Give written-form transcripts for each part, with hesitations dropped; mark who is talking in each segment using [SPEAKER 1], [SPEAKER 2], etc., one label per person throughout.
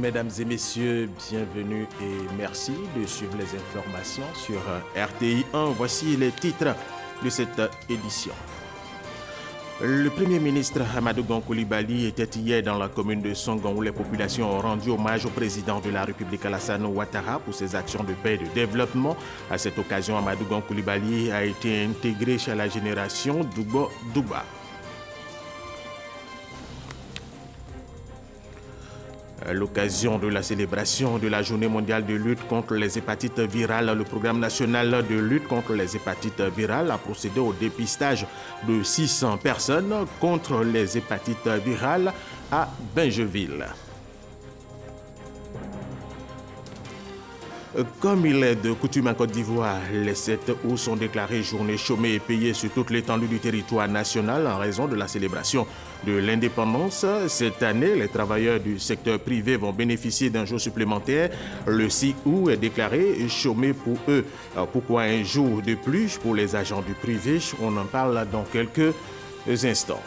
[SPEAKER 1] mesdames et messieurs, bienvenue et merci de suivre les informations sur RTI 1. Voici les titres de cette édition. Le Premier ministre Amadou Gon Coulibaly était hier dans la commune de Songon où les populations ont rendu hommage au président de la République Alassane Ouattara pour ses actions de paix et de développement. À cette occasion, Amadou Gon Coulibaly a été intégré chez la génération Doubo Douba. À l'occasion de la célébration de la Journée mondiale de lutte contre les hépatites virales, le programme national de lutte contre les hépatites virales a procédé au dépistage de 600 personnes contre les hépatites virales à Bingeville. Comme il est de coutume en Côte d'Ivoire, les 7 août sont déclarées journées chômées et payées sur toute l'étendue du territoire national en raison de la célébration de l'indépendance. Cette année, les travailleurs du secteur privé vont bénéficier d'un jour supplémentaire. Le 6 août est déclaré chômé pour eux. Pourquoi un jour de plus pour les agents du privé? On en parle dans quelques instants.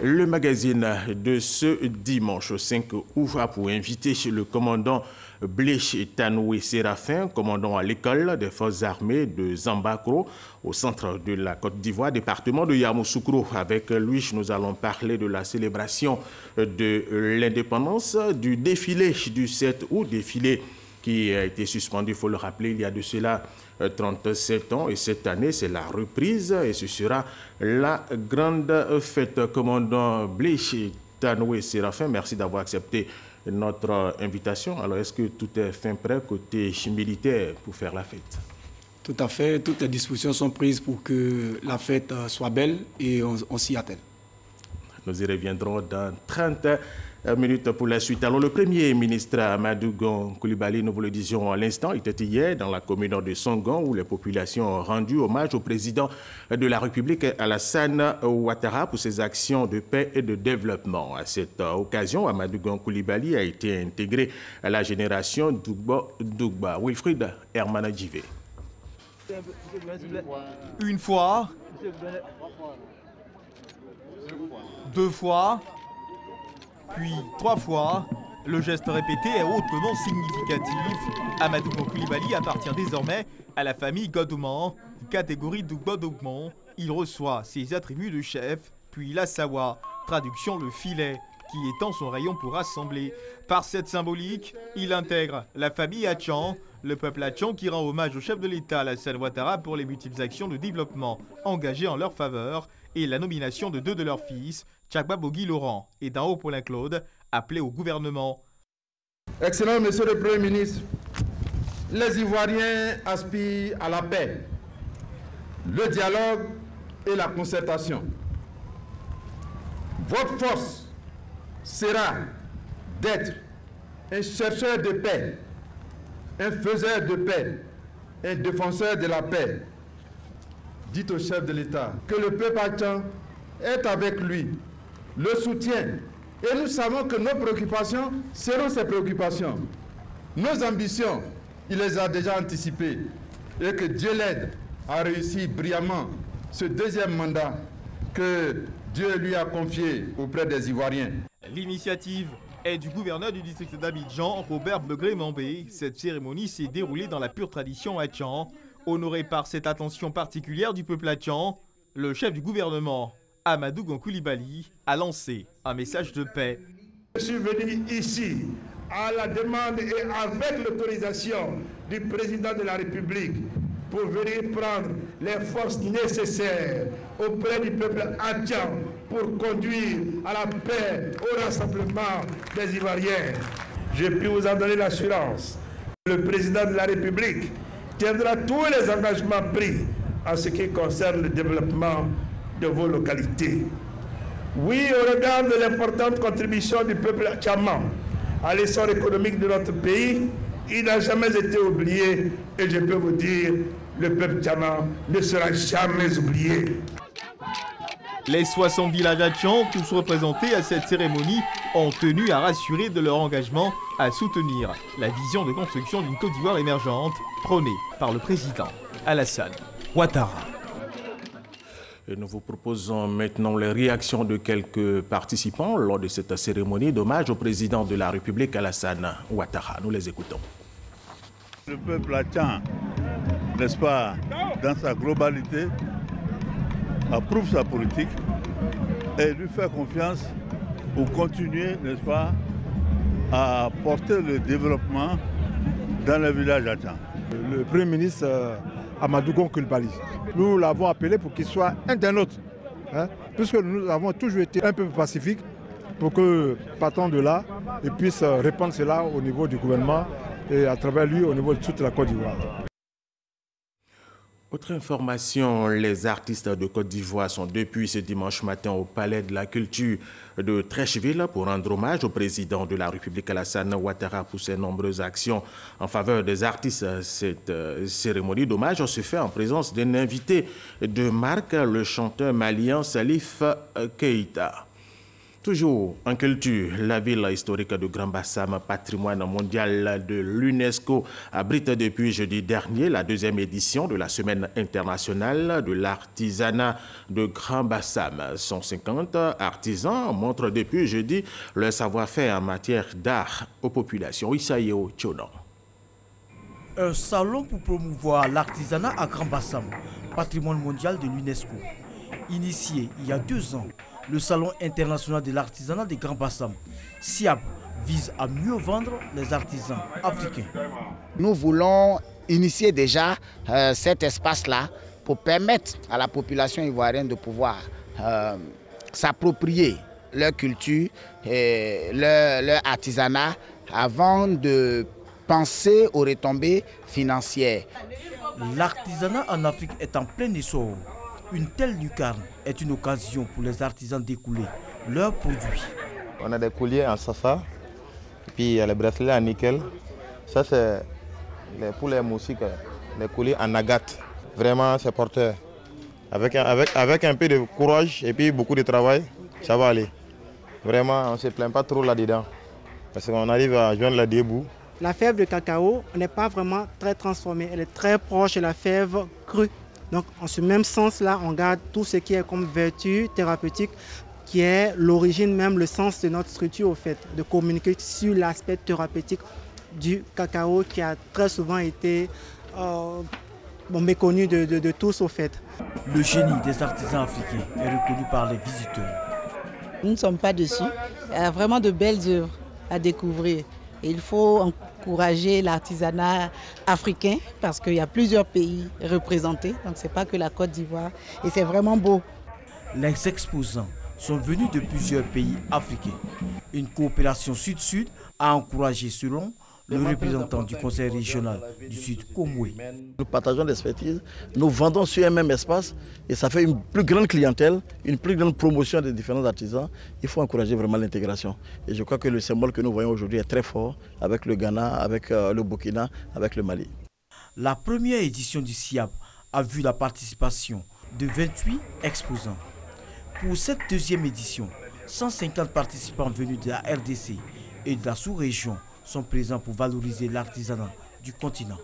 [SPEAKER 1] Le magazine de ce dimanche 5 août a pour invité le commandant Blaise Tanoué Séraphin, commandant à l'école des forces armées de Zambakro, au centre de la Côte d'Ivoire, département de Yamoussoukro. Avec lui, nous allons parler de la célébration de l'indépendance, du défilé du 7 août, défilé qui a été suspendu, il faut le rappeler, il y a de cela 37 ans. Et cette année, c'est la reprise et ce sera la grande fête. Commandant Blaise Tanoué Séraphin, merci d'avoir accepté notre invitation. Alors, est-ce que tout est fin prêt côté militaire pour faire la fête?
[SPEAKER 2] Tout à fait. Toutes les dispositions sont prises pour que la fête soit belle et on s'y attelle.
[SPEAKER 1] Nous y reviendrons dans 30 minutes pour la suite. Alors, le Premier ministre Amadou Gon Coulibaly, nous vous le disions à l'instant, était hier dans la commune de Songon où les populations ont rendu hommage au président de la République Alassane Ouattara pour ses actions de paix et de développement. À cette occasion, Amadou Gon Coulibaly a été intégré à la génération Doubo Douba. Wilfried Hermanadjivé.
[SPEAKER 3] Une fois, deux fois, puis 3 fois, le geste répété est hautement significatif. Amadou Gon Coulibaly appartient désormais à la famille Godouman, catégorie Doubo-Dougmon. Il reçoit ses attributs de chef, puis la sawa, traduction le filet, qui étend son rayon pour rassembler. Par cette symbolique, il intègre la famille Hatchan, le peuple Hatchan qui rend hommage au chef de l'État Alassane Ouattara pour les multiples actions de développement engagées en leur faveur et la nomination de 2 de leurs fils, Tchakba Bogui Laurent et Dao Paulin Claude, appelés au gouvernement.
[SPEAKER 4] Excellent Monsieur le Premier ministre, les Ivoiriens aspirent à la paix, le dialogue et la concertation. Votre force sera d'être un chercheur de paix, un faiseur de paix, un défenseur de la paix. Dites au chef de l'État que le peuple Hatchan est avec lui, le soutient. Et nous savons que nos préoccupations seront ses préoccupations. Nos ambitions, il les a déjà anticipées. Et que Dieu l'aide à réussir brillamment ce deuxième mandat que Dieu lui a confié auprès des Ivoiriens.
[SPEAKER 3] L'initiative est du gouverneur du district d'Abidjan, Robert Begré-Mambé. Cette cérémonie s'est déroulée dans la pure tradition Hatchan. Honoré par cette attention particulière du peuple Hatchan, le chef du gouvernement, Amadou Gon Coulibaly, a lancé un message de paix.
[SPEAKER 5] Je suis venu ici à la demande et avec l'autorisation du président de la République pour venir prendre les forces nécessaires auprès du peuple Hatchan pour conduire à la paix, au rassemblement des Ivoiriens. Je puis vous en donner l'assurance. Le président de la République tiendra tous les engagements pris en ce qui concerne le développement de vos localités. Oui, au regard de l'importante contribution du peuple Hatchaman à l'essor économique de notre pays, il n'a jamais été oublié et je peux vous dire, le peuple Hatchaman ne sera jamais oublié.
[SPEAKER 3] Les 60 villages Hatchan, tous représentés à cette cérémonie, ont tenu à rassurer de leur engagement à soutenir la vision de construction d'une Côte d'Ivoire émergente prônée par le président Alassane Ouattara.
[SPEAKER 1] Et nous vous proposons maintenant les réactions de quelques participants lors de cette cérémonie d'hommage au président de la République, Alassane Ouattara. Nous les écoutons.
[SPEAKER 6] Le peuple attend, n'est-ce pas, dans sa globalité, approuve sa politique et lui fait confiance pour continuer, n'est-ce pas, à porter le développement dans le village attend.
[SPEAKER 7] Le Premier ministre Amadou Gon Coulibaly, nous l'avons appelé pour qu'il soit un des nôtres, puisque nous avons toujours été un peu pacifiques pour que, partant de là, il puisse répandre cela au niveau du gouvernement et à travers lui au niveau de toute la Côte d'Ivoire.
[SPEAKER 1] Autre information, les artistes de Côte d'Ivoire sont depuis ce dimanche matin au Palais de la Culture de Treichville pour rendre hommage au président de la République Alassane Ouattara pour ses nombreuses actions en faveur des artistes. Cette cérémonie d'hommage se fait en présence d'un invité de marque, le chanteur malien Salif Keïta. Toujours en culture, la ville historique de Grand Bassam, patrimoine mondial de l'UNESCO, abrite depuis jeudi dernier la deuxième édition de la Semaine internationale de l'artisanat de Grand Bassam. 150 artisans montrent depuis jeudi leur savoir-faire en matière d'art aux populations. Isaïo Tchonan.
[SPEAKER 8] Un salon pour promouvoir l'artisanat à Grand Bassam, patrimoine mondial de l'UNESCO. Initié il y a 2 ans, le Salon international de l'artisanat de Grand Bassam, SIAB, vise à mieux vendre les artisans africains.
[SPEAKER 9] Nous voulons initier déjà cet espace-là pour permettre à la population ivoirienne de pouvoir s'approprier leur culture et leur artisanat avant de penser aux retombées financières.
[SPEAKER 8] L'artisanat en Afrique est en plein essor. Une telle lucarne est une occasion pour les artisans d'écouler leurs produits.
[SPEAKER 10] On a des colliers en sassa, puis il y a les bracelets en nickel. Ça c'est pour les moustiques, les colliers en agate. Vraiment c'est porteur. Avec un peu de courage et puis beaucoup de travail, ça va aller. Vraiment on ne se plaint pas trop là-dedans. Parce qu'on arrive à joindre la début.
[SPEAKER 11] La fève de cacao n'est pas vraiment très transformée, elle est très proche de la fève crue. Donc en ce même sens-là, on garde tout ce qui est comme vertu thérapeutique, qui est l'origine même, le sens de notre structure au fait, de communiquer sur l'aspect thérapeutique du cacao qui a très souvent été méconnu de tous au fait.
[SPEAKER 8] Le génie des artisans africains est reconnu par les visiteurs.
[SPEAKER 12] Nous ne sommes pas dessus. Il y a vraiment de belles œuvres à découvrir. Et il faut encourager l'artisanat africain parce qu'il y a plusieurs pays représentés. Donc ce n'est pas que la Côte d'Ivoire. Et c'est vraiment beau.
[SPEAKER 8] Les exposants sont venus de plusieurs pays africains. Une coopération sud-sud a encouragé selon le représentant du conseil régional du Sud, Komoué.
[SPEAKER 13] Nous partageons l'expertise, nous vendons sur un même espace et ça fait une plus grande clientèle, une plus grande promotion des différents artisans. Il faut encourager vraiment l'intégration. Et je crois que le symbole que nous voyons aujourd'hui est très fort avec le Ghana, avec le Burkina, avec le Mali.
[SPEAKER 8] La première édition du SIAB a vu la participation de 28 exposants. Pour cette deuxième édition, 150 participants venus de la RDC et de la sous-région sont présents pour valoriser l'artisanat du continent.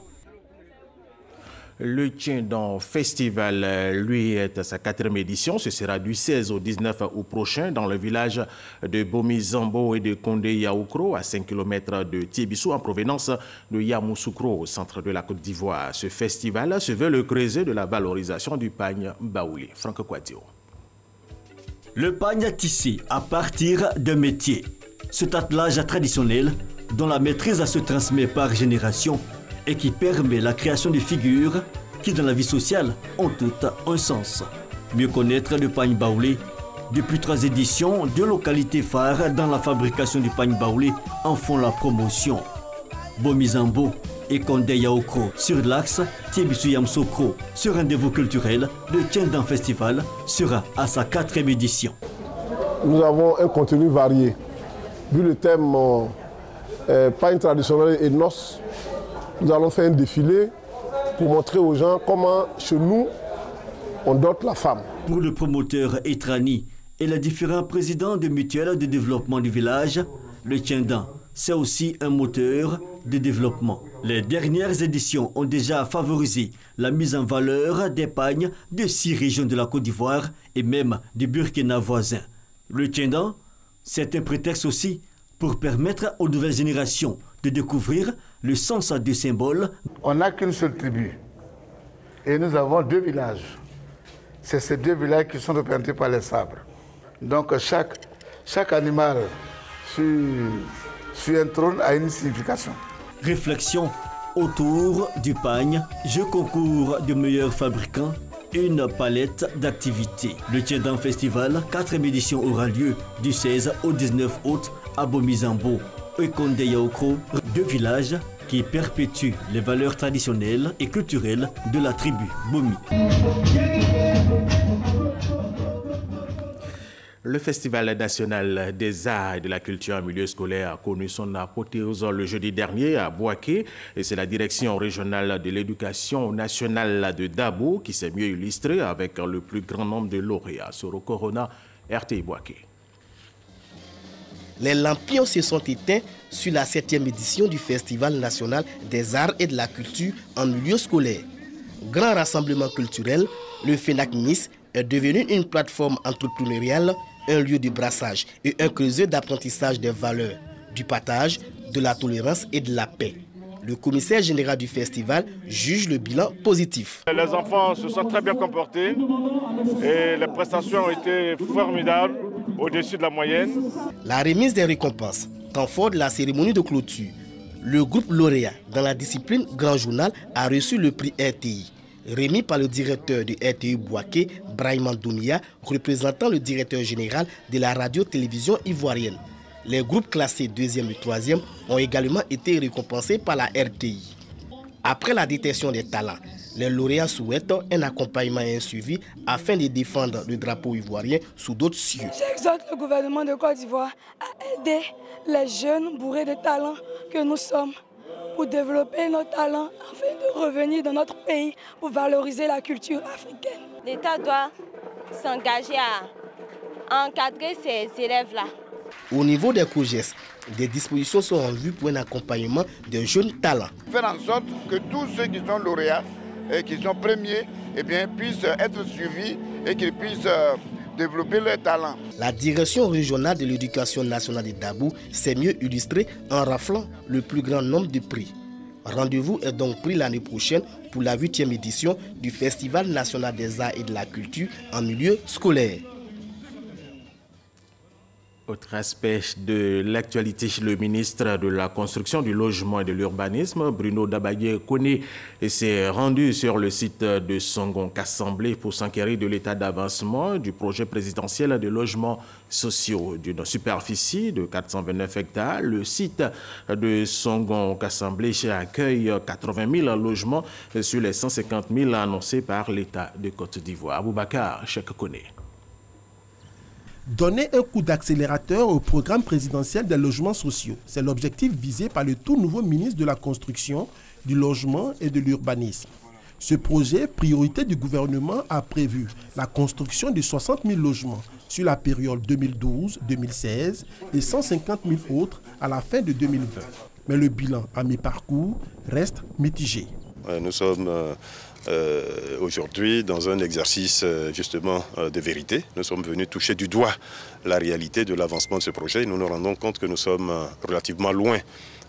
[SPEAKER 1] Le Tchéndon Festival, lui, est à sa 4e édition. Ce sera du 16 au 19 août prochain dans le village de Bomi-Zambo et de Kondé-Yaoukro, à 5 km de Tiébissou, en provenance de Yamoussoukro, au centre de la Côte d'Ivoire. Ce festival se veut le creuset de la valorisation du pagne baoulé. Franck Kouadio.
[SPEAKER 14] Le pagne tissé à partir d'un métier. Cet attelage traditionnel dont la maîtrise se transmet par génération et qui permet la création de figures qui dans la vie sociale ont toutes un sens. Mieux connaître le pagne baoulé. Depuis 3 éditions, 2 localités phares dans la fabrication du pagne baoulé en font la promotion. Bomi-Zambo et Kondé-Yaoukro sur l'axe Tiébissou-Yamoussoukro. Ce rendez-vous culturel, le Tchéndon Festival sera à sa 4e édition.
[SPEAKER 15] Nous avons un contenu varié. Vu le thème pagne traditionnel et noces, nous allons faire un défilé pour montrer aux gens comment chez nous on dote la femme.
[SPEAKER 14] Pour le promoteur Etrani et les différents présidents de mutuelles de développement du village, le Tchéndon c'est aussi un moteur de développement. Les dernières éditions ont déjà favorisé la mise en valeur des pagnes de 6 régions de la Côte d'Ivoire et même du Burkina voisin. Le Tiendan, c'est un prétexte aussi pour permettre aux nouvelles générations de découvrir le sens du symbole.
[SPEAKER 16] On n'a qu'une seule tribu et nous avons 2 villages. C'est ces 2 villages qui sont représentés par les sabres. Donc chaque animal sur un trône a une signification.
[SPEAKER 14] Réflexion autour du pagne, jeu concours de meilleurs fabricants, une palette d'activités. Le Tiendan Festival, 4e édition aura lieu du 16 au 19 août à Bomizambo et Konde Yaokro, 2 villages qui perpétuent les valeurs traditionnelles et culturelles de la tribu Bomi.
[SPEAKER 1] Le Festival national des arts et de la culture en milieu scolaire a connu son apothéose le jeudi dernier à Bouaké. Et c'est la direction régionale de l'éducation nationale de Dabo qui s'est mieux illustrée avec le plus grand nombre de lauréats. Soro Corona, RTI Bouaké.
[SPEAKER 17] Les lampions se sont éteints sur la 7e édition du Festival national des arts et de la culture en milieu scolaire. Grand rassemblement culturel, le FENAC-Nice est devenu une plateforme entrepreneuriale, un lieu de brassage et un creuset d'apprentissage des valeurs, du partage, de la tolérance et de la paix. Le commissaire général du festival juge le bilan positif.
[SPEAKER 18] Les enfants se sont très bien comportés et les prestations ont été formidables, au-dessus de la moyenne.
[SPEAKER 17] La remise des récompenses, temps fort de la cérémonie de clôture. Le groupe lauréat dans la discipline Grand Journal a reçu le prix RTI, remis par le directeur du RTI Bouaké, Brahim Doumia, représentant le directeur général de la radio-télévision ivoirienne. Les groupes classés 2e et 3e ont également été récompensés par la RTI. Après la détection des talents, les lauréats souhaitent un accompagnement et un suivi afin de défendre le drapeau ivoirien sous d'autres cieux.
[SPEAKER 19] J'exhorte le gouvernement de Côte d'Ivoire à aider les jeunes bourrés de talents que nous sommes pour développer nos talents afin de revenir dans notre pays pour valoriser la culture africaine.
[SPEAKER 20] L'État doit s'engager à encadrer ces élèves-là.
[SPEAKER 17] Au niveau des COGES, des dispositions sont en vue pour un accompagnement de jeunes talents.
[SPEAKER 16] Faire en sorte que tous ceux qui sont lauréats et qui sont premiers puissent être suivis et qu'ils puissent développer leurs talents.
[SPEAKER 17] La direction régionale de l'éducation nationale de Dabo s'est mieux illustrée en raflant le plus grand nombre de prix. Rendez-vous est donc pris l'année prochaine pour la 8e édition du Festival national des arts et de la culture en milieu scolaire.
[SPEAKER 1] Autre aspect de l'actualité, le ministre de la Construction, du Logement et de l'Urbanisme, Bruno Dabaye-Koné, s'est rendu sur le site de Songon-Kassamblé pour s'enquérir de l'état d'avancement du projet présidentiel de logements sociaux d'une superficie de 429 hectares. Le site de Songon-Kassamblé accueille 80 000 logements sur les 150 000 annoncés par l'État de Côte d'Ivoire. Aboubacar Cheikh-Koné.
[SPEAKER 21] Donner un coup d'accélérateur au programme présidentiel des logements sociaux. C'est l'objectif visé par le tout nouveau ministre de la Construction, du Logement et de l'Urbanisme. Ce projet, priorité du gouvernement, a prévu la construction de 60 000 logements sur la période 2012-2016 et 150 000 autres à la fin de 2020. Mais le bilan à mi-parcours reste mitigé.
[SPEAKER 22] Nous sommes aujourd'hui dans un exercice justement de vérité. Nous sommes venus toucher du doigt la réalité de l'avancement de ce projet. Nous nous rendons compte que nous sommes relativement loin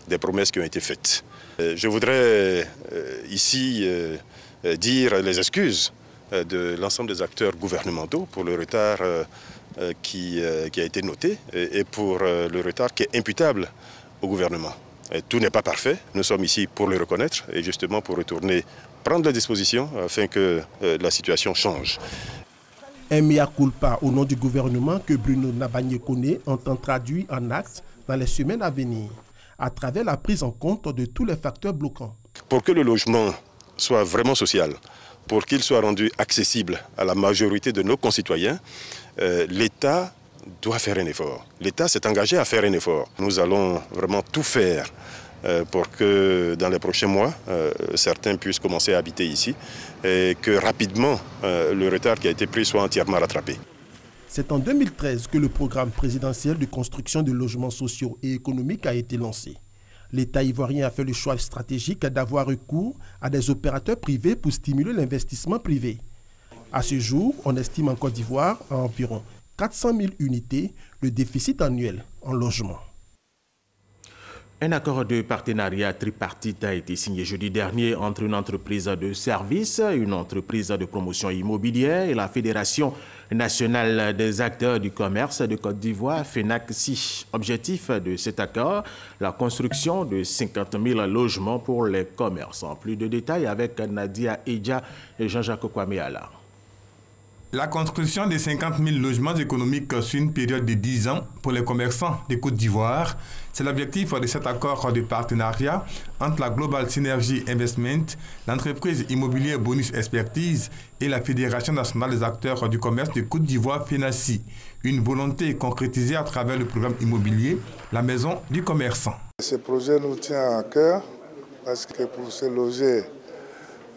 [SPEAKER 22] des promesses qui ont été faites. Je voudrais ici dire les excuses de l'ensemble des acteurs gouvernementaux pour le retard qui a été noté et pour le retard qui est imputable au gouvernement. Tout n'est pas parfait, nous sommes ici pour le reconnaître et justement pour retourner prendre la disposition afin que la situation change.
[SPEAKER 21] Un mea culpa au nom du gouvernement que Bruno Dabaye-Koné entend traduire en actes dans les semaines à venir, à travers la prise en compte de tous les facteurs bloquants.
[SPEAKER 22] Pour que le logement soit vraiment social, pour qu'il soit rendu accessible à la majorité de nos concitoyens, l'État doit faire un effort. L'État s'est engagé à faire un effort. Nous allons vraiment tout faire pour que dans les prochains mois, certains puissent commencer à habiter ici et que rapidement, le retard qui a été pris soit entièrement rattrapé.
[SPEAKER 21] C'est en 2013 que le programme présidentiel de construction de logements sociaux et économiques a été lancé. L'État ivoirien a fait le choix stratégique d'avoir recours à des opérateurs privés pour stimuler l'investissement privé. À ce jour, on estime en Côte d'Ivoire à environ 400 000 unités le déficit annuel en logement.
[SPEAKER 1] Un accord de partenariat tripartite a été signé jeudi dernier entre une entreprise de services, une entreprise de promotion immobilière et la Fédération nationale des acteurs du commerce de Côte d'Ivoire, FENAC-SI. Objectif de cet accord, la construction de 50 000 logements pour les commerçants. Plus de détails avec Nadia Edja et Jean-Jacques Kwameala.
[SPEAKER 2] La construction de 50 000 logements économiques sur une période de 10 ans pour les commerçants de Côte d'Ivoire, c'est l'objectif de cet accord de partenariat entre la Global Synergy Investment, l'entreprise immobilière Bonus Expertise et la Fédération nationale des acteurs du commerce de Côte d'Ivoire, FENACI. Une volonté concrétisée à travers le programme immobilier, la maison du commerçant.
[SPEAKER 4] Ce projet nous tient à cœur parce que pour se loger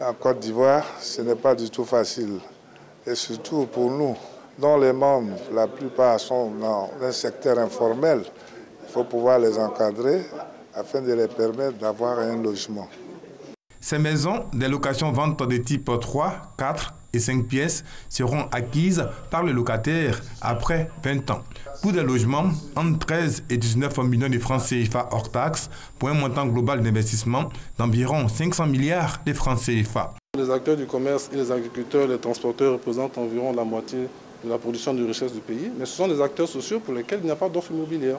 [SPEAKER 4] en Côte d'Ivoire, ce n'est pas du tout facile. Et surtout pour nous, dont les membres, la plupart sont dans un secteur informel, il faut pouvoir les encadrer afin de les permettre d'avoir un logement.
[SPEAKER 2] Ces maisons, des locations-ventes de type 3, 4 et 5 pièces seront acquises par le locataire après 20 ans. Pour des logements entre 13 et 19 millions de francs CFA hors taxes pour un montant global d'investissement d'environ 500 milliards de francs CFA.
[SPEAKER 23] Les acteurs du commerce et les agriculteurs, les transporteurs représentent environ la moitié de la production de richesse du pays, mais ce sont des acteurs sociaux pour lesquels il n'y a pas d'offre immobilière.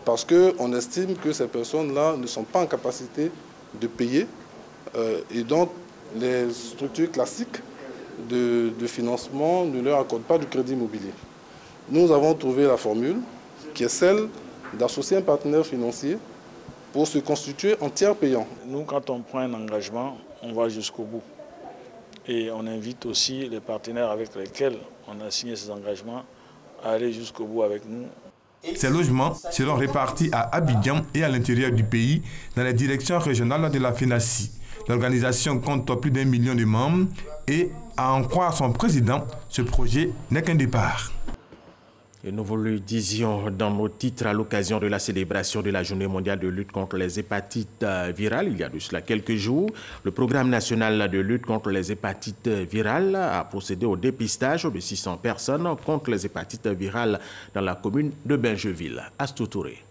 [SPEAKER 23] Parce qu'on estime que ces personnes-là ne sont pas en capacité de payer et donc les structures classiques de financement ne leur accordent pas du crédit immobilier. Nous avons trouvé la formule qui est celle d'associer un partenaire financier pour se constituer en tiers payant.
[SPEAKER 24] Nous, quand on prend un engagement, on va jusqu'au bout. Et on invite aussi les partenaires avec lesquels on a signé ces engagements à aller jusqu'au bout avec nous.
[SPEAKER 2] Ces logements seront répartis à Abidjan et à l'intérieur du pays dans les directions régionales de la FENACI. L'organisation compte plus d'1 million de membres et, à en croire son président, ce projet n'est qu'un départ.
[SPEAKER 1] Et nous vous le disions dans nos titres à l'occasion de la célébration de la Journée mondiale de lutte contre les hépatites virales. Il y a de cela quelques jours, le Programme national de lutte contre les hépatites virales a procédé au dépistage de 600 personnes contre les hépatites virales dans la commune de Bingeville. Astou Touré.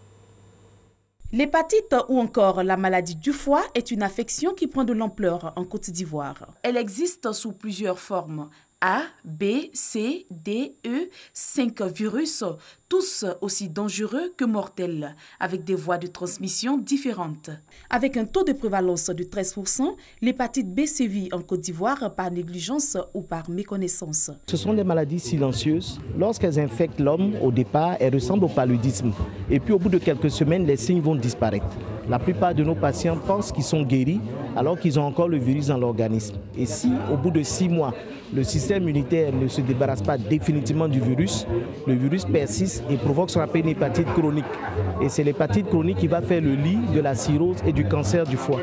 [SPEAKER 25] L'hépatite ou encore la maladie du foie est une affection qui prend de l'ampleur en Côte d'Ivoire. Elle existe sous plusieurs formes. A, B, C, D, E, 5 virus, tous aussi dangereux que mortels, avec des voies de transmission différentes. Avec un taux de prévalence de 13%, l'hépatite B sévit en Côte d'Ivoire par négligence ou par méconnaissance.
[SPEAKER 26] Ce sont des maladies silencieuses. Lorsqu'elles infectent l'homme, au départ, elles ressemblent au paludisme. Et puis au bout de quelques semaines, les signes vont disparaître. La plupart de nos patients pensent qu'ils sont guéris alors qu'ils ont encore le virus dans l'organisme. Et si, au bout de 6 mois, le système immunitaire ne se débarrasse pas définitivement du virus, le virus persiste et provoque ce qu'on appelle une hépatite chronique. Et c'est l'hépatite chronique qui va faire le lit de la cirrhose et du cancer du foie.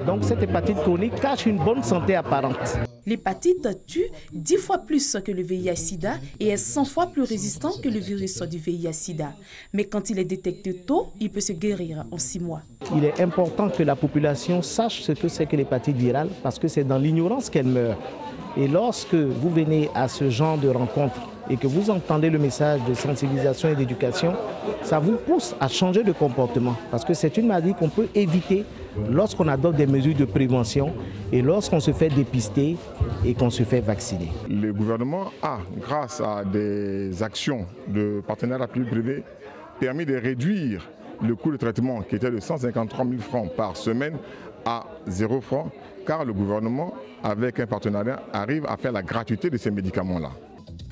[SPEAKER 26] Donc cette hépatite chronique cache une bonne santé apparente.
[SPEAKER 25] L'hépatite tue 10 fois plus que le VIH-Sida et est 100 fois plus résistant que le virus du VIH-Sida. Mais quand il est détecté tôt, il peut se guérir en 6 mois.
[SPEAKER 26] Il est important que la population sache ce que c'est que l'hépatite virale parce que c'est dans l'ignorance qu'elle meurt. Et lorsque vous venez à ce genre de rencontre et que vous entendez le message de sensibilisation et d'éducation, ça vous pousse à changer de comportement parce que c'est une maladie qu'on peut éviter lorsqu'on adopte des mesures de prévention et lorsqu'on se fait dépister et qu'on se fait vacciner.
[SPEAKER 27] Le gouvernement a, grâce à des actions de partenariat public-privé, permis de réduire le coût de traitement qui était de 153 000 francs par semaine à 0 francs, car le gouvernement, avec un partenariat, arrive à faire la gratuité de ces médicaments-là.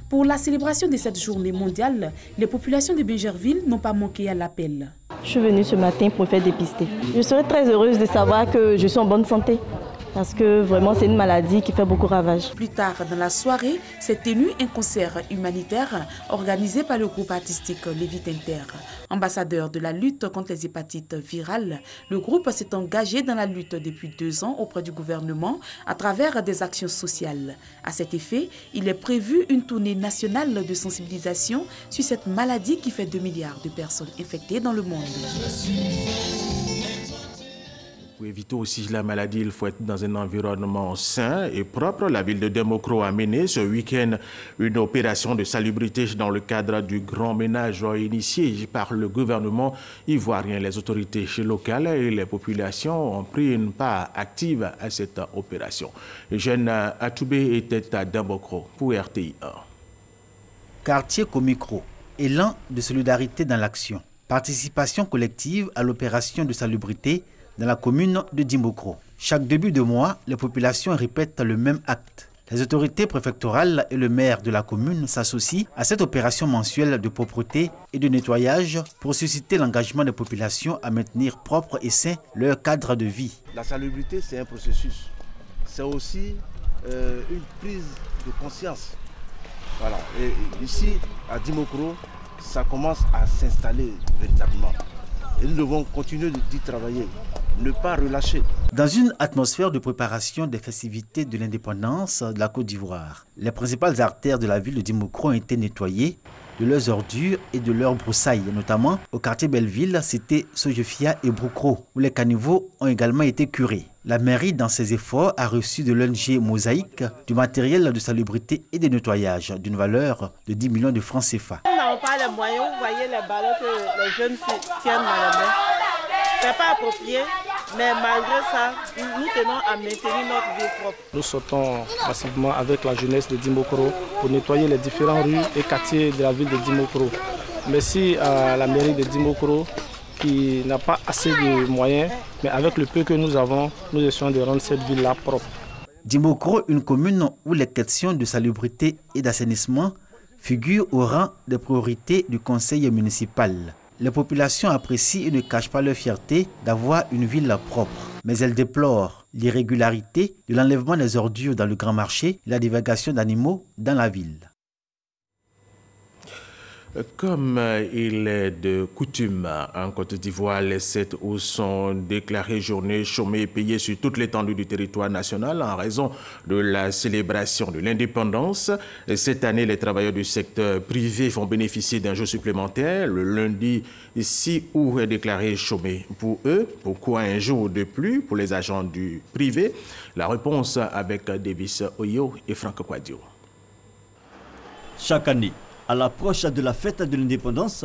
[SPEAKER 25] Pour la célébration de cette journée mondiale, les populations de Bingerville n'ont pas manqué à l'appel.
[SPEAKER 28] Je suis venue ce matin pour me faire dépister. Je serais très heureuse de savoir que je suis en bonne santé.
[SPEAKER 3] parce que vraiment c'est une maladie qui fait beaucoup de ravages.
[SPEAKER 25] Plus tard dans la soirée, s'est tenu un concert humanitaire organisé par le groupe artistique Lévite Inter. Ambassadeur de la lutte contre les hépatites virales, le groupe s'est engagé dans la lutte depuis 2 ans auprès du gouvernement à travers des actions sociales. À cet effet, il est prévu une tournée nationale de sensibilisation sur cette maladie qui fait 2 milliards de personnes infectées dans le monde.
[SPEAKER 1] Pour éviter aussi la maladie, il faut être dans un environnement sain et propre. La ville de Demokro a mené ce week-end une opération de salubrité dans le cadre du grand ménage initié par le gouvernement ivoirien. Les autorités locales et les populations ont pris une part active à cette opération. Jeanne Atoubé était à Demokro pour RTI 1.
[SPEAKER 5] Quartier Komikro, élan de solidarité dans l'action. Participation collective à l'opération de salubrité dans la commune de Dimokro. Chaque début de mois, les populations répètent le même acte. Les autorités préfectorales et le maire de la commune s'associent à cette opération mensuelle de propreté et de nettoyage pour susciter l'engagement des populations à maintenir propre et sain leur cadre de vie.
[SPEAKER 13] La salubrité, c'est un processus. C'est aussi une prise de conscience. Voilà. Et ici, à Dimokro, ça commence à s'installer véritablement. Et nous devons continuer d'y travailler, ne pas relâcher.
[SPEAKER 5] Dans une atmosphère de préparation des festivités de l'indépendance de la Côte d'Ivoire, les principales artères de la ville de Dimokro ont été nettoyées de leurs ordures et de leurs broussailles, notamment au quartier Belleville, cité Sojefia et Broukro, où les caniveaux ont également été curés. La mairie, dans ses efforts, a reçu de l'ONG Mosaïque du matériel de salubrité et de nettoyage d'une valeur de 10 millions de francs CFA.
[SPEAKER 12] Nous n'avons pas les moyens, vous voyez les balais que les jeunes tiennent dans la main. Ce n'est pas approprié, mais malgré ça, nous tenons à maintenir notre vie propre.
[SPEAKER 6] Nous sortons massivement avec la jeunesse de Dimokro pour nettoyer les différentes rues et quartiers de la ville de Dimokro. Merci à la mairie de Dimokro qui n'a pas assez de moyens, mais avec le peu que nous avons, nous essayons de rendre cette ville-là propre.
[SPEAKER 5] Dimokro, une commune où les questions de salubrité et d'assainissement figurent au rang des priorités du conseil municipal. Les populations apprécient et ne cachent pas leur fierté d'avoir une ville propre. Mais elles déplorent l'irrégularité de l'enlèvement des ordures dans le grand marché et la divagation d'animaux dans la ville.
[SPEAKER 1] Comme il est de coutume en Côte d'Ivoire, les 7 août sont déclarées journées chômées et payées sur toute l'étendue du territoire national en raison de la célébration de l'indépendance. Cette année, les travailleurs du secteur privé vont bénéficier d'un jour supplémentaire. Le lundi 6 août est déclaré chômé pour eux. Pourquoi un jour de plus pour les agents du privé? La réponse avec Davis Oyo et Franck Quadio.
[SPEAKER 14] Chaque année, à l'approche de la fête de l'indépendance,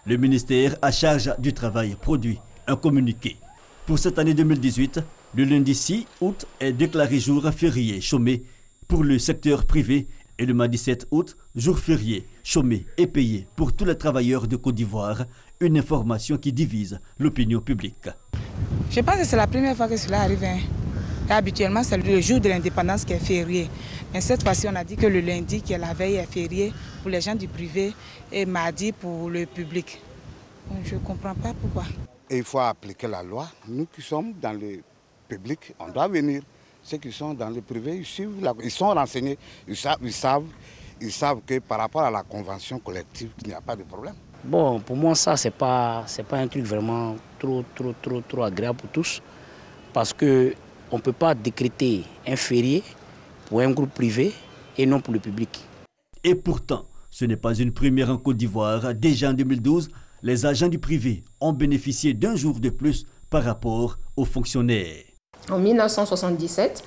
[SPEAKER 14] le ministère à charge du travail produit un communiqué. Pour cette année 2018, le lundi 6 août est déclaré jour férié chômé pour le secteur privé et le mardi 7 août, jour férié chômé et payé pour tous les travailleurs de Côte d'Ivoire, une information qui divise l'opinion publique.
[SPEAKER 7] Je pense que c'est la première fois que cela arrive. Habituellement, c'est le jour de l'indépendance qui est férié. Mais cette fois-ci, on a dit que le lundi, qui est la veille, est férié pour les gens du privé et mardi pour le public. Donc, je ne comprends pas pourquoi.
[SPEAKER 16] Et il faut appliquer la loi. Nous qui sommes dans le public, on doit venir. Ceux qui sont dans le privé, ils suivent, ils sont renseignés, ils savent que par rapport à la convention collective, il n'y a pas de problème.
[SPEAKER 9] Bon, pour moi, ça, c'est pas un truc vraiment trop agréable pour tous. Parce que on ne peut pas décréter un férié pour un groupe privé et non pour le public.
[SPEAKER 14] Et pourtant, ce n'est pas une première en Côte d'Ivoire. Déjà en 2012, les agents du privé ont bénéficié d'un jour de plus par rapport aux fonctionnaires.
[SPEAKER 10] En 1977,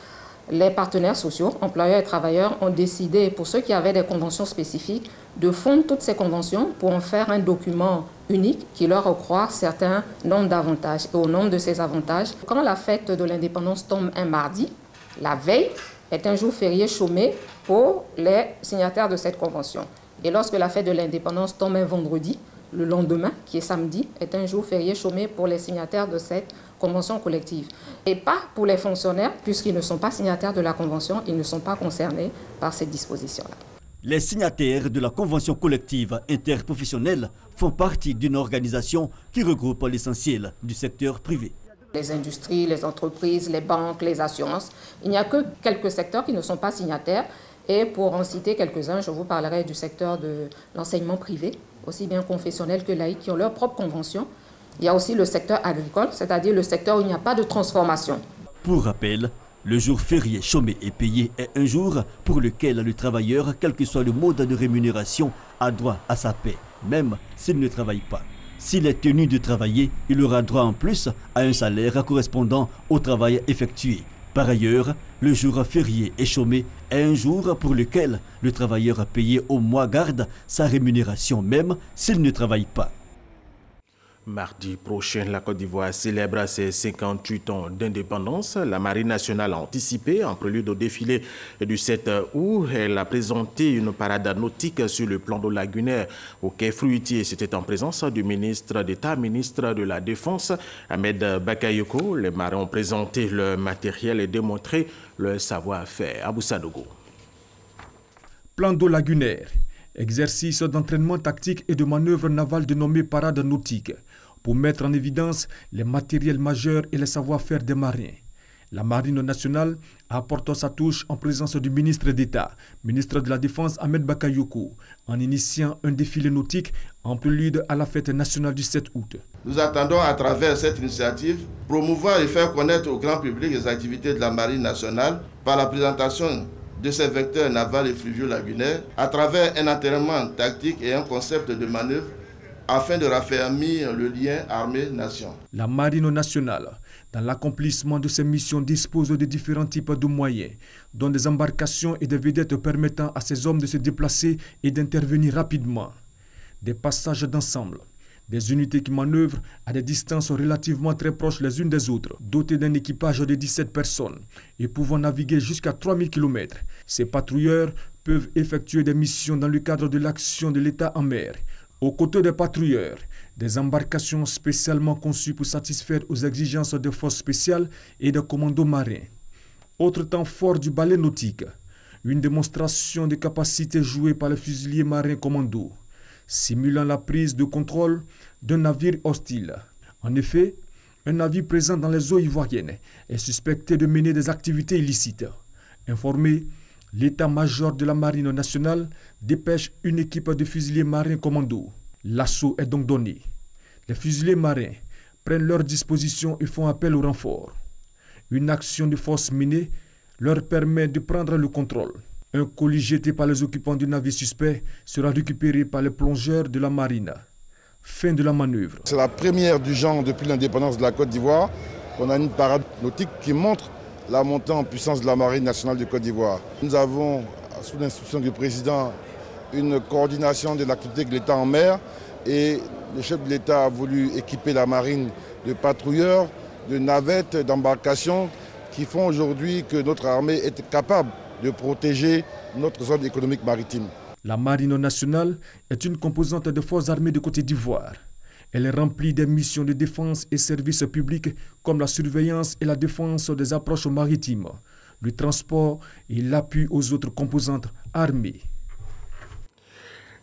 [SPEAKER 10] les partenaires sociaux, employeurs et travailleurs, ont décidé, pour ceux qui avaient des conventions spécifiques, de fondre toutes ces conventions pour en faire un document unique qui leur octroie certains nombres d'avantages. Et au nombre de ces avantages, quand la fête de l'indépendance tombe un mardi, la veille est un jour férié chômé pour les signataires de cette convention. Et lorsque la fête de l'indépendance tombe un vendredi, le lendemain, qui est samedi, est un jour férié chômé pour les signataires de cette convention collective. Et pas pour les fonctionnaires, puisqu'ils ne sont pas signataires de la convention, ils ne sont pas concernés par cette disposition-là.
[SPEAKER 14] Les signataires de la convention collective interprofessionnelle font partie d'une organisation qui regroupe l'essentiel du secteur privé.
[SPEAKER 10] Les industries, les entreprises, les banques, les assurances. Il n'y a que quelques secteurs qui ne sont pas signataires. Et pour en citer quelques-uns, je vous parlerai du secteur de l'enseignement privé, aussi bien confessionnel que laïque, qui ont leur propre convention. Il y a aussi le secteur agricole, c'est-à-dire le secteur où il n'y a pas de transformation.
[SPEAKER 14] Pour rappel, le jour férié chômé et payé est un jour pour lequel le travailleur, quel que soit le mode de rémunération, a droit à sa paie, même s'il ne travaille pas. S'il est tenu de travailler, il aura droit en plus à un salaire correspondant au travail effectué. Par ailleurs, le jour férié et chômé est un jour pour lequel le travailleur payé au mois garde sa rémunération même s'il ne travaille pas.
[SPEAKER 1] Mardi prochain, la Côte d'Ivoire célèbre ses 58 ans d'indépendance. La Marine nationale a anticipé, en prélude au défilé du 7 août. Elle a présenté une parade nautique sur le plan d'eau lagunaire au quai Fruitier. C'était en présence du ministre d'État, ministre de la Défense, Ahmed Bakayoko. Les marins ont présenté leur matériel et démontré leur savoir-faire. Abou Sadogo.
[SPEAKER 8] Plan d'eau lagunaire, exercice d'entraînement tactique et de manœuvre navale dénommé parade nautique, pour mettre en évidence les matériels majeurs et les savoir-faire des marins. La Marine nationale apporte sa touche en présence du ministre d'État, ministre de la Défense Ahmed Bakayoko, en initiant un défilé nautique en prélude à la fête nationale du 7 août.
[SPEAKER 11] Nous attendons à travers cette initiative promouvoir et faire connaître au grand public les activités de la Marine nationale par la présentation de ces vecteurs navals et fluviaux lagunaires à travers un entraînement tactique et un concept de manœuvre afin de raffermir le lien armée-nation.
[SPEAKER 8] La Marine nationale, dans l'accomplissement de ses missions, dispose de différents types de moyens, dont des embarcations et des vedettes permettant à ces hommes de se déplacer et d'intervenir rapidement. Des passages d'ensemble, des unités qui manœuvrent à des distances relativement très proches les unes des autres, dotées d'un équipage de 17 personnes et pouvant naviguer jusqu'à 3000 km. Ces patrouilleurs peuvent effectuer des missions dans le cadre de l'action de l'État en mer. Aux côtés des patrouilleurs, des embarcations spécialement conçues pour satisfaire aux exigences des forces spéciales et des commandos marins. Autre temps fort du ballet nautique, une démonstration de capacité jouée par les fusiliers marins commandos, simulant la prise de contrôle d'un navire hostile. En effet, un navire présent dans les eaux ivoiriennes est suspecté de mener des activités illicites. Informé, l'état-major de la Marine nationale dépêche une équipe de fusiliers marins commando. L'assaut est donc donné. Les fusiliers marins prennent leurs dispositions et font appel au renfort. Une action de force menée leur permet de prendre le contrôle. Un colis jeté par les occupants du navire suspect sera récupéré par les plongeurs de la marine. Fin de la manœuvre.
[SPEAKER 4] C'est la première du genre depuis l'indépendance de la Côte d'Ivoire qu'on a une parade nautique qui montre la montée en puissance de la Marine nationale de Côte d'Ivoire. Nous avons, sous l'instruction du président, une coordination de l'activité de l'État en mer et le chef de l'État a voulu équiper la marine de patrouilleurs, de navettes, d'embarcations qui font aujourd'hui que notre armée est capable de protéger notre zone économique maritime.
[SPEAKER 8] La Marine nationale est une composante des forces armées de Côte d'Ivoire. Elle remplit des missions de défense et services publics comme la surveillance et la défense des approches maritimes, le transport et l'appui aux autres composantes armées.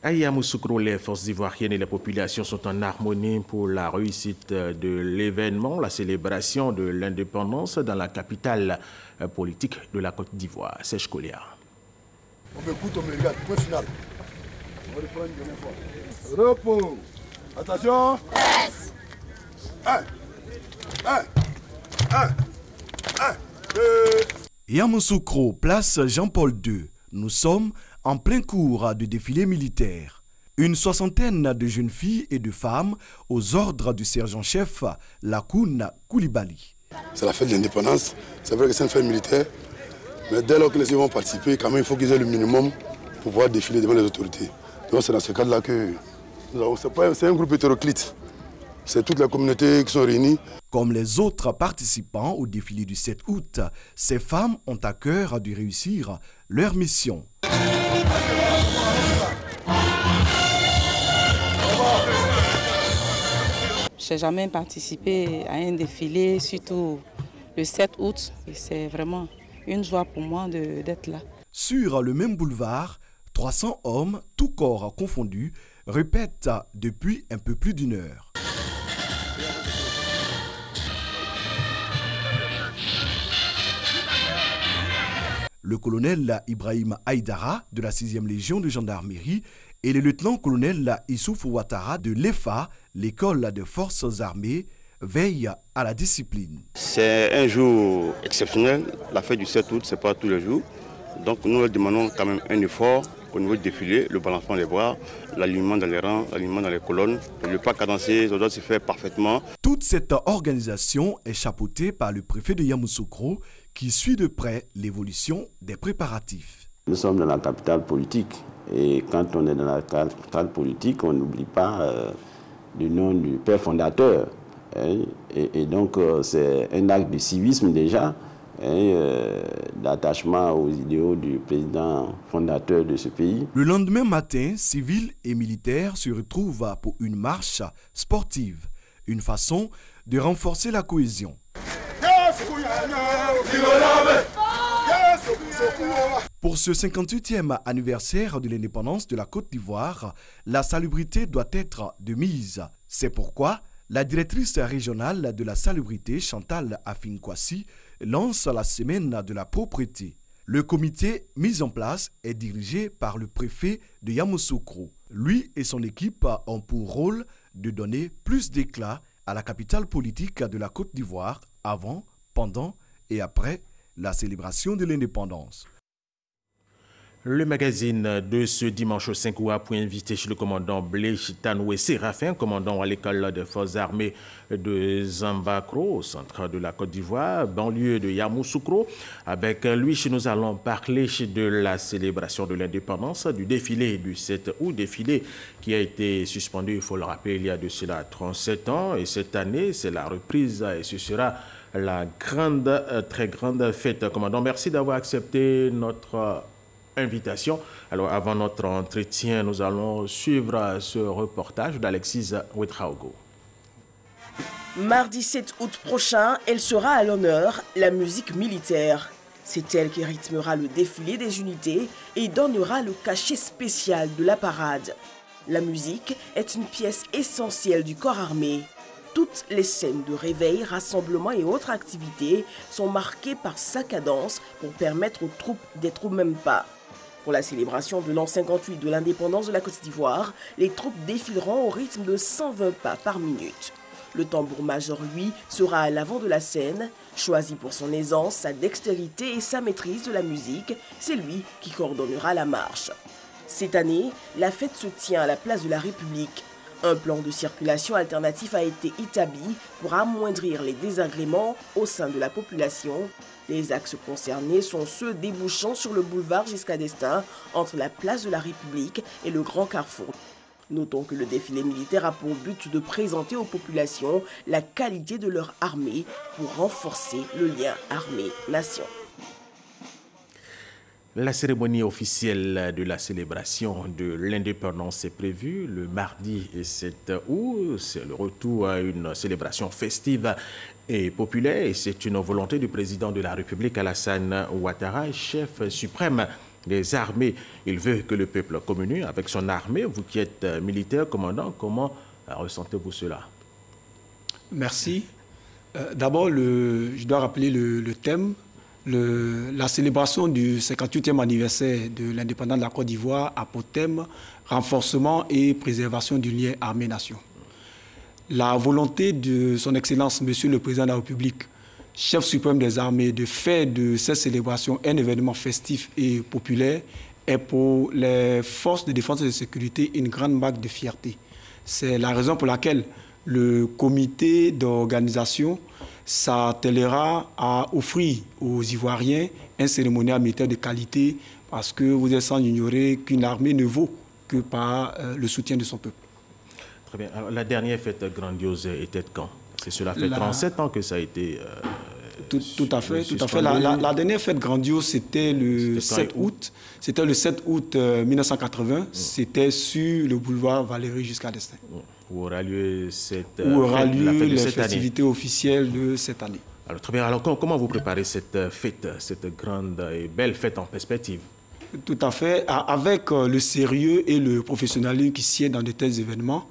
[SPEAKER 1] À Yamoussoukro, les forces ivoiriennes et les populations sont en harmonie pour la réussite de l'événement, la célébration de l'indépendance dans la capitale politique de la Côte d'Ivoire. Serge Kolia.
[SPEAKER 15] On m'écoute, on me regarde. Point final. On va le prendre une dernière fois. Repos. Attention. Yes. 1, 2.
[SPEAKER 17] Yamoussoukro, place Jean-Paul II. Nous sommes en plein cours de défilé militaire. Une soixantaine de jeunes filles et de femmes aux ordres du sergent-chef Lakoun Koulibaly.
[SPEAKER 15] C'est la fête de l'indépendance. C'est vrai que c'est une fête militaire. Mais dès lors que les filles vont participer, quand même, il faut qu'ils aient le minimum pour pouvoir défiler devant les autorités. Donc c'est dans ce cadre-là que c'est un groupe hétéroclite. C'est toute la communauté qui sont réunies.
[SPEAKER 17] Comme les autres participants au défilé du 7 août, ces femmes ont à cœur de réussir leur mission.
[SPEAKER 7] Je n'ai jamais participé à un défilé, surtout le 7 août. C'est vraiment une joie pour moi d'être là.
[SPEAKER 17] Sur le même boulevard, 300 hommes, tous corps confondus, répètent depuis un peu plus d'une heure. Le colonel Ibrahim Haïdara de la 6e Légion de gendarmerie et le lieutenant-colonel Issouf Ouattara de l'EFA, l'école des forces armées, veillent à la discipline.
[SPEAKER 18] C'est un jour exceptionnel. La fête du 7 août, ce n'est pas tous les jours. Donc nous leur demandons quand même un effort au niveau du défilé, le balancement des bras, l'alignement dans les rangs, l'alignement dans les colonnes. Le pas cadencé, ça doit se faire parfaitement.
[SPEAKER 17] Toute cette organisation est chapeautée par le préfet de Yamoussoukro qui suit de près l'évolution des préparatifs.
[SPEAKER 19] Nous sommes dans la capitale politique et quand on est dans la capitale politique, on n'oublie pas le nom du père fondateur. Et donc c'est un acte de civisme déjà, d'attachement aux idéaux du président fondateur de ce pays.
[SPEAKER 17] Le lendemain matin, civils et militaires se retrouvent pour une marche sportive, une façon de renforcer la cohésion. Pour ce 58e anniversaire de l'indépendance de la Côte d'Ivoire, la salubrité doit être de mise. C'est pourquoi la directrice régionale de la salubrité, Chantal Afinkwasi, lance la semaine de la propreté. Le comité mis en place est dirigé par le préfet de Yamoussoukro. Lui et son équipe ont pour rôle de donner plus d'éclat à la capitale politique de la Côte d'Ivoire avant, pendant et après la célébration de l'indépendance.
[SPEAKER 1] Le magazine de ce dimanche 5 août a pour invité chez le commandant Blaise Tanoué Séraphin, commandant à l'école des forces armées de Zambakro, au centre de la Côte d'Ivoire, banlieue de Yamoussoukro. Avec lui, nous allons parler de la célébration de l'indépendance, du défilé du 7 août, défilé qui a été suspendu, il faut le rappeler, il y a de cela 37 ans. Et cette année, c'est la reprise et ce sera la grande, très grande fête. Commandant, merci d'avoir accepté notre invitation. Alors, avant notre entretien, nous allons suivre ce reportage d'Alexis Ouetraogo.
[SPEAKER 20] Mardi 7 août prochain, elle sera à l'honneur, la musique militaire. C'est elle qui rythmera le défilé des unités et donnera le cachet spécial de la parade. La musique est une pièce essentielle du corps armé. Toutes les scènes de réveil, rassemblement et autres activités sont marquées par sa cadence pour permettre aux troupes d'être au même pas. Pour la célébration de l'an 58 de l'indépendance de la Côte d'Ivoire, les troupes défileront au rythme de 120 pas par minute. Le tambour-major, lui, sera à l'avant de la scène. Choisi pour son aisance, sa dextérité et sa maîtrise de la musique, c'est lui qui coordonnera la marche. Cette année, la fête se tient à la place de la République. Un plan de circulation alternatif a été établi pour amoindrir les désagréments au sein de la population. Les axes concernés sont ceux débouchant sur le boulevard Giscard d'Estaing entre la place de la République et le Grand Carrefour. Notons que le défilé militaire a pour but de présenter aux populations la qualité de leur armée pour renforcer le lien armée-nation.
[SPEAKER 1] La cérémonie officielle de la célébration de l'indépendance est prévue le mardi 7 août. C'est le retour à une célébration festive et populaire. Et c'est une volonté du président de la République, Alassane Ouattara, chef suprême des armées. Il veut que le peuple communue avec son armée. Vous qui êtes militaire, commandant, comment ressentez-vous cela?
[SPEAKER 21] Merci. D'abord, je dois rappeler le thème. La célébration du 58e anniversaire de l'indépendance de la Côte d'Ivoire a pour thème renforcement et préservation du lien armée-nation. La volonté de son Excellence, Monsieur le Président de la République, chef suprême des armées, de faire de cette célébration un événement festif et populaire est pour les forces de défense et de sécurité une grande marque de fierté. C'est la raison pour laquelle le comité d'organisation s'attellera à offrir aux Ivoiriens un cérémonial militaire de qualité parce que vous êtes sans ignorer qu'une armée ne vaut que par le soutien de son peuple.
[SPEAKER 1] Très bien. Alors, la dernière fête grandiose était quand? C'est cela fait 37 ans que ça a été...
[SPEAKER 21] Tout à fait. La dernière fête grandiose, c'était le 7 août. C'était le 7 août 1980. C'était sur le boulevard Valéry Giscard d'Estaing.
[SPEAKER 1] Où aura lieu cette
[SPEAKER 21] les festivités officielles de cette année.
[SPEAKER 1] Alors, très bien. Alors, comment vous préparez cette fête, cette grande et belle fête en perspective?
[SPEAKER 21] Tout à fait. Avec le sérieux et le professionnalisme qui sied dans de tels événements,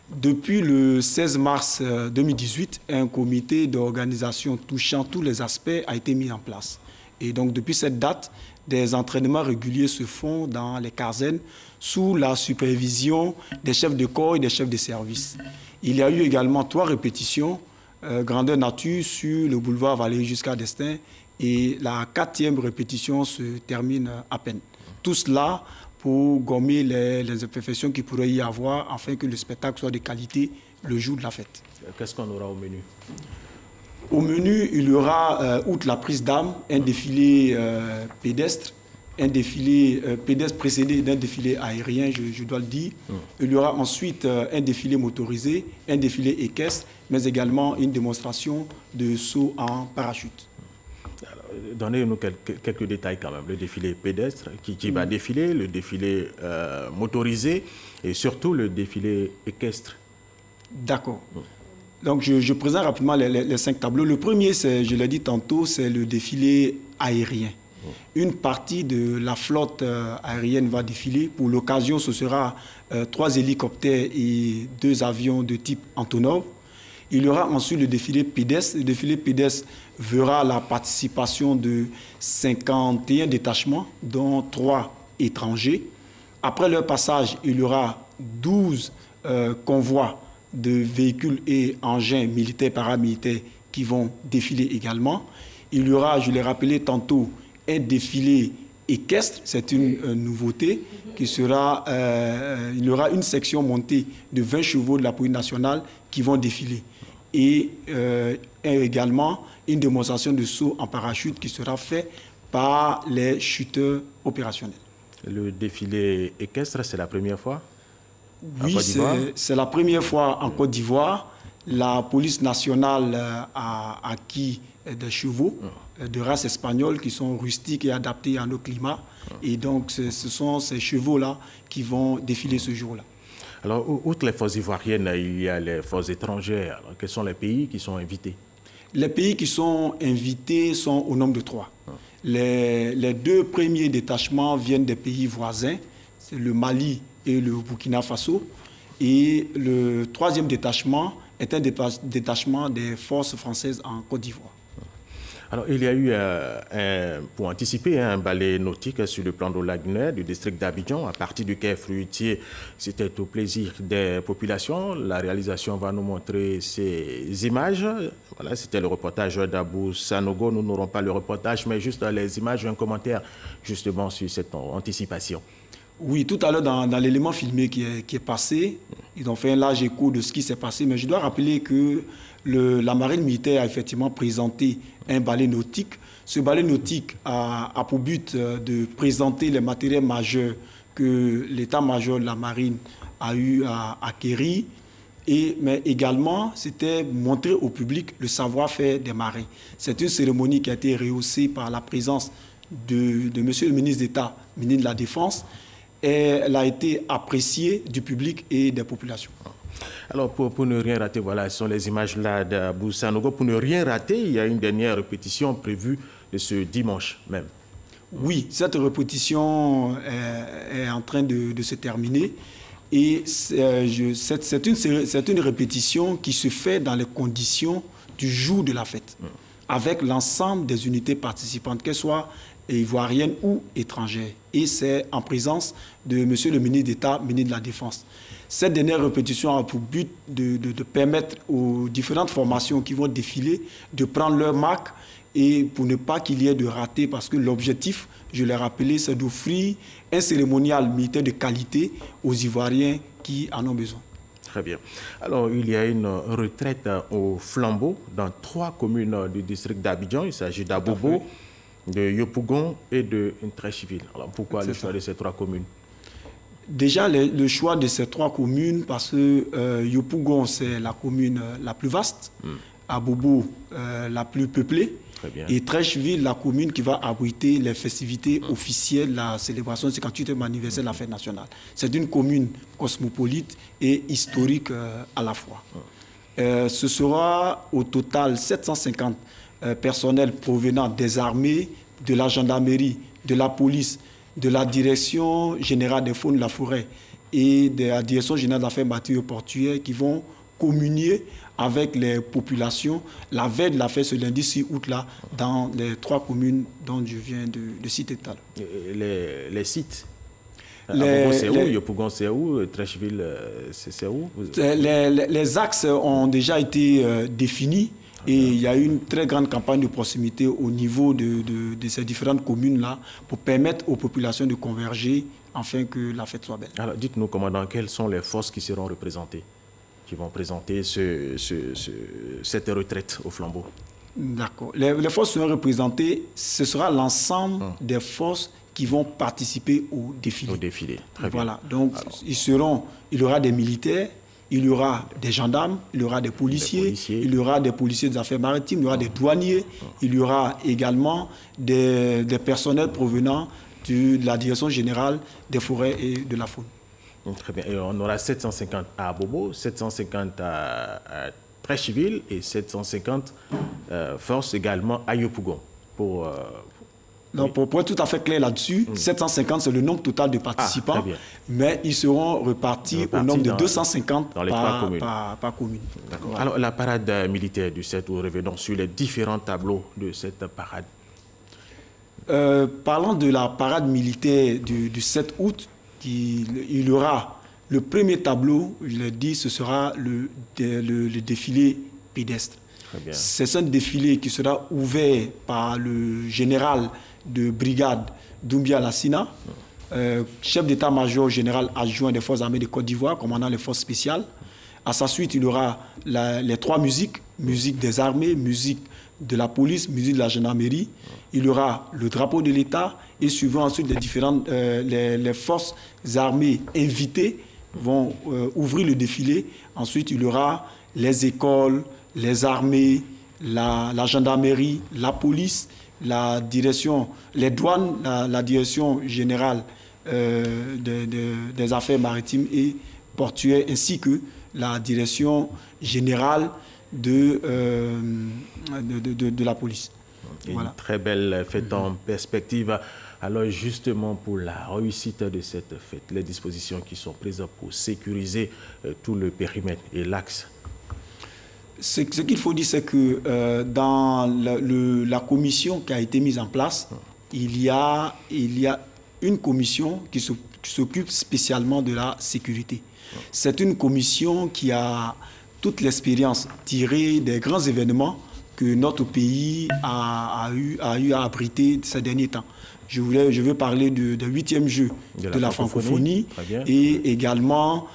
[SPEAKER 21] depuis le 16 mars 2018, un comité d'organisation touchant tous les aspects a été mis en place. Et donc depuis cette date, des entraînements réguliers se font dans les casernes sous la supervision des chefs de corps et des chefs de service. Il y a eu également 3 répétitions, grandeur nature, sur le boulevard Valéry Giscard d'Estaing, et la 4e répétition se termine à peine. Tout cela pour gommer les imperfections qu'il pourrait y avoir afin que le spectacle soit de qualité le jour de la fête.
[SPEAKER 1] Qu'est-ce qu'on aura au menu?
[SPEAKER 21] Au menu, il y aura, outre la prise d'armes, un défilé pédestre, un défilé pédestre précédé d'un défilé aérien, je dois le dire. Il y aura ensuite un défilé motorisé, un défilé équestre, mais également une démonstration de saut en parachute.
[SPEAKER 1] Donnez-nous quelques détails quand même. Le défilé pédestre qui va défiler, le défilé motorisé et surtout le défilé équestre.
[SPEAKER 21] D'accord. Donc je présente rapidement les 5 tableaux. Le premier, je l'ai dit tantôt, c'est le défilé aérien. Une partie de la flotte aérienne va défiler. Pour l'occasion, ce sera 3 hélicoptères et 2 avions de type Antonov. Il y aura ensuite le défilé pédestre. Le défilé pédestre verra la participation de 51 détachements, dont 3 étrangers. Après leur passage, il y aura 12 convois de véhicules et engins militaires, paramilitaires qui vont défiler également. Il y aura, je l'ai rappelé tantôt, un défilé équestre, c'est une nouveauté, qui sera, il y aura une section montée de 20 chevaux de la police nationale qui vont défiler. Et également une démonstration de saut en parachute qui sera faite par les chuteurs opérationnels.
[SPEAKER 1] Le défilé équestre, c'est la première fois?
[SPEAKER 21] Oui, c'est la première fois en Côte d'Ivoire. La police nationale a acquis des chevaux de race espagnole qui sont rustiques et adaptés à nos climats. Et donc, ce sont ces chevaux-là qui vont défiler ce jour-là.
[SPEAKER 1] Alors, outre les forces ivoiriennes, il y a les forces étrangères. Alors, quels sont les pays qui sont invités?
[SPEAKER 21] Les pays qui sont invités sont au nombre de 3. Les 2 premiers détachements viennent des pays voisins, c'est le Mali et le Burkina Faso. Et le 3e détachement est un détachement des forces françaises en Côte d'Ivoire.
[SPEAKER 1] Alors, il y a eu, pour anticiper, un ballet nautique sur le plan d'eau lagunaire du district d'Abidjan, à partir du quai fruitier. C'était au plaisir des populations. La réalisation va nous montrer ces images. Voilà, c'était le reportage d'Abou Sanogo. Nous n'aurons pas le reportage, mais juste les images, un commentaire justement sur cette anticipation.
[SPEAKER 21] Oui, tout à l'heure, dans l'élément filmé qui est passé, ils ont fait un large écho de ce qui s'est passé, mais je dois rappeler que la marine militaire a effectivement présenté un ballet nautique. Ce ballet nautique a pour but de présenter les matériels majeurs que l'état-major de la marine a eu à acquérir, mais également c'était montrer au public le savoir-faire des marins. C'est une cérémonie qui a été rehaussée par la présence de monsieur le ministre d'État, ministre de la Défense, et elle a été appréciée du public et des populations.
[SPEAKER 1] Alors, pour ne rien rater, voilà, ce sont les images là d'Abou Sanogo. Pour ne rien rater, il y a une dernière répétition prévue de ce dimanche même.
[SPEAKER 21] Oui, cette répétition est en train de se terminer. Et c'est une répétition qui se fait dans les conditions du jour de la fête, avec l'ensemble des unités participantes, qu'elles soient ivoiriennes ou étrangères. Et c'est en présence de monsieur le ministre d'État, ministre de la Défense. Cette dernière répétition a pour but de permettre aux différentes formations qui vont défiler de prendre leur marque et pour ne pas qu'il y ait de ratés, parce que l'objectif, je l'ai rappelé, c'est d'offrir un cérémonial militaire de qualité aux Ivoiriens qui en ont besoin.
[SPEAKER 1] Très bien. Alors, il y a une retraite au flambeau dans 3 communes du district d'Abidjan. Il s'agit d'Abobo, de Yopougon et de Treichville. Alors, pourquoi le choix de ces 3 communes?
[SPEAKER 21] Déjà, le choix de ces 3 communes, parce que Yopougon, c'est la commune la plus vaste, Abobo, la plus peuplée, et Treichville, la commune qui va abriter les festivités officielles, la célébration du 58e anniversaire de la fête nationale. C'est une commune cosmopolite et historique à la fois. Ce sera au total 750 personnels provenant des armées, de la gendarmerie, de la police, de la direction générale des faunes de la forêt et de la direction générale d'affaires matériaux portuaires qui vont communier avec les populations la veille de la fête ce lundi 6 août là dans les 3 communes dont je viens de citer tout à l'heure.
[SPEAKER 1] Les sites Abobo, c'est où? Yopougon, c'est où? Trècheville, c'est où?
[SPEAKER 21] Les axes ont déjà été définis et il y a une très grande campagne de proximité au niveau de ces différentes communes-là pour permettre aux populations de converger afin que la fête soit belle.
[SPEAKER 1] Alors, dites-nous, commandant, quelles sont les forces qui seront représentées, qui vont présenter cette retraite au flambeau? D'accord.
[SPEAKER 21] Les forces seront représentées, ce sera l'ensemble des forces qui vont participer au défilé. Au défilé, très bien. Voilà, donc il y aura des militaires, il y aura des gendarmes, il y aura des policiers, il y aura des policiers des affaires maritimes, il y aura des douaniers, il y aura également des personnels provenant de la direction générale des forêts et de la faune.
[SPEAKER 1] Très bien. Et on aura 750 à Abobo, 750 à Trècheville et 750 forces également à Yopougon.
[SPEAKER 21] Non, pour être tout à fait clair là-dessus, 750 c'est le nombre total de participants, mais ils seront repartis au nombre de 250
[SPEAKER 1] dans les
[SPEAKER 21] par commune.
[SPEAKER 1] Voilà. Alors la parade militaire du 7 août, revenons sur les différents tableaux de cette parade.
[SPEAKER 21] Parlant de la parade militaire du 7 août, il y aura le premier tableau, je l'ai dit, ce sera le défilé pédestre. C'est un défilé qui sera ouvert par le général de brigade Doumbia Lassina, chef d'état-major général adjoint des forces armées de Côte d'Ivoire, commandant les forces spéciales. À sa suite, il y aura les 3 musiques, musique des armées, musique de la police, musique de la gendarmerie. Il y aura le drapeau de l'État et suivant ensuite les forces armées invitées vont ouvrir le défilé. Ensuite, il y aura les écoles, les armées, la gendarmerie, la police, la direction, les douanes, la direction générale des affaires maritimes et portuaires, ainsi que la direction générale de la police.
[SPEAKER 1] Voilà. Une très belle fête en perspective. Alors justement, pour la réussite de cette fête, les dispositions qui sont prises pour sécuriser tout le périmètre et l'axe.
[SPEAKER 21] Ce qu'il faut dire, c'est que dans la commission qui a été mise en place, il y a une commission qui s'occupe spécialement de la sécurité. C'est une commission qui a toute l'expérience tirée des grands événements que notre pays a eu à abriter ces derniers temps. Je veux parler du 8e jeu de la francophonie et également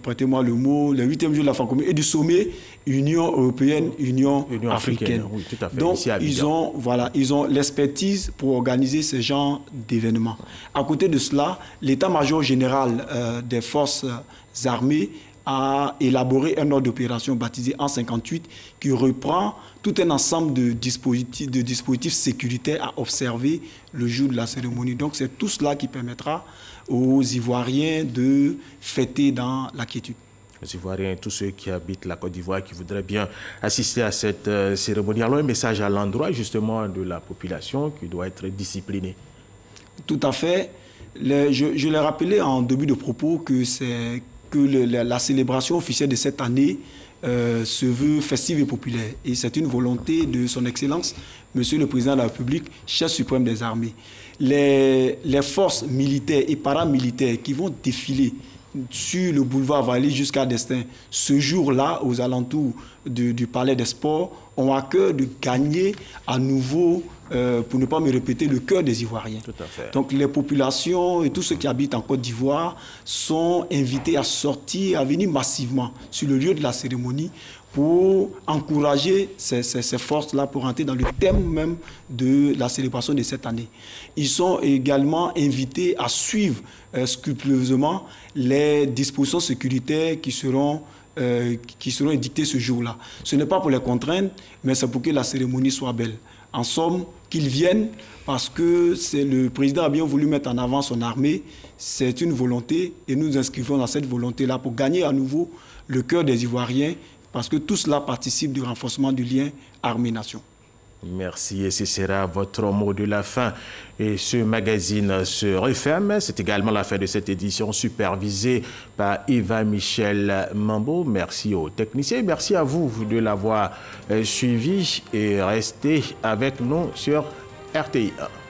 [SPEAKER 21] prêtez-moi le mot, le 8e jeu de la francophonie et du sommet Union européenne, Union africaine.
[SPEAKER 1] Oui, tout à fait.
[SPEAKER 21] Donc, ils ont l'expertise pour organiser ce genre d'événements. À côté de cela, l'état-major général des forces armées a élaboré un ordre d'opération baptisé en 58 qui reprend tout un ensemble de dispositifs sécuritaires à observer le jour de la cérémonie. Donc, c'est tout cela qui permettra aux Ivoiriens de fêter dans la quiétude.
[SPEAKER 1] Les Ivoiriens, tous ceux qui habitent la Côte d'Ivoire, qui voudraient bien assister à cette cérémonie. Alors, un message à l'endroit, justement, de la population qui doit être disciplinée.
[SPEAKER 21] Tout à fait. Je l'ai rappelé en début de propos que la célébration officielle de cette année se veut festive et populaire. Et c'est une volonté de son Excellence, Monsieur le Président de la République, chef suprême des armées. Les forces militaires et paramilitaires qui vont défiler sur le boulevard Vallée jusqu'à Destin, ce jour-là, aux alentours du Palais des Sports, ont à cœur de gagner à nouveau, pour ne pas me répéter, le cœur des Ivoiriens.
[SPEAKER 1] Tout à fait.
[SPEAKER 21] Donc les populations et tous ceux qui habitent en Côte d'Ivoire sont invités à sortir, à venir massivement sur le lieu de la cérémonie pour encourager ces forces-là pour entrer dans le thème même de la célébration de cette année. Ils sont également invités à suivre scrupuleusement les dispositions sécuritaires qui seront édictées ce jour-là. Ce n'est pas pour les contraindre, mais c'est pour que la cérémonie soit belle. En somme, qu'ils viennent parce que le président a bien voulu mettre en avant son armée. C'est une volonté et nous nous inscrivons dans cette volonté-là pour gagner à nouveau le cœur des Ivoiriens parce que tout cela participe du renforcement du lien armée-nation.
[SPEAKER 1] Merci, et ce sera votre mot de la fin. Et ce magazine se referme. C'est également la fin de cette édition supervisée par Eva Michel Mambo. Merci aux techniciens. Merci à vous de l'avoir suivi et restez avec nous sur RTI1.